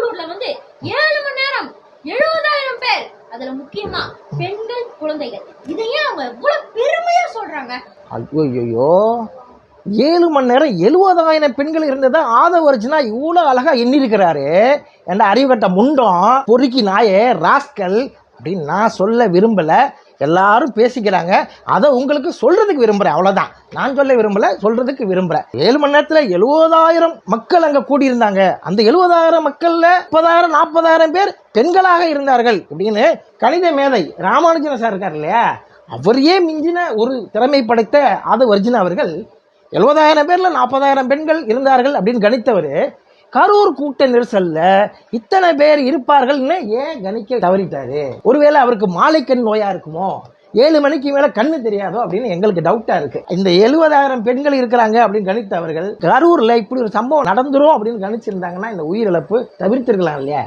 கரூர்ல வந்து 7 மணி நேரம் 70,000 பேர், அதுல முக்கியமா பெண்கள், குழந்தைகள். இதையே அவங்க எவ்வளவு பெருமையா சொல்றாங்க. ஐயோ, 7 மணி நேரம் 70,000 பெண்கள் இருந்ததா ஆதவ அர்ஜுனா இவ்வளவு அழகா எண்ணிருக்கிறாரு. என்ற அறிவுகட்ட முண்டம், பொறுக்கி நாயே, ராஸ்கல் அப்படின்னு நான் சொல்ல விரும்பல. எல்லாரும் பேசிக்கிறாங்க, அதை உங்களுக்கு சொல்றதுக்கு விரும்புறேன், அவ்வளவுதான். நான் சொல்ல விரும்பல, சொல்றதுக்கு விரும்புறேன். 7 மணி நேரத்துல 70,000 மக்கள் அங்க கூடியிருந்தாங்க. அந்த 70,000 மக்கள்ல 30,000 40,000 பேர் பெண்களாக இருந்தார்கள் அப்படின்னு கணித மேதை ராமானுஜன் சார் இருக்கார் இல்லையா, அவரையே மிஞ்சின ஒரு திறமை படைத்த ஆதவ அர்ஜுனா அவர்கள் 70,000 பேர்ல 40,000 பெண்கள் இருந்தார்கள் அப்படின்னு கணித்தவர் கரூர் கூட்ட நெரிசல்ல இத்தனை பேர் இருப்பார்கள்னு ஏன் கணிக்க தவறிட்டாரு? ஒருவேளை அவருக்கு மாலைக்கண் நோயா இருக்குமோ, 7 மணிக்கு மேல கண்ணு தெரியாதோ அப்படின்னு எங்களுக்கு டவுட்டா இருக்கு. இந்த 70,000 பெண்கள் இருக்கிறாங்க அப்படின்னு கணித்தவர்கள் கரூர்ல இப்படி ஒரு சம்பவம் நடந்துரும் அப்படின்னு கணிச்சிருந்தாங்கன்னா இந்த உயிரிழப்பு தவிர்த்திருக்கலாம் இல்லையா?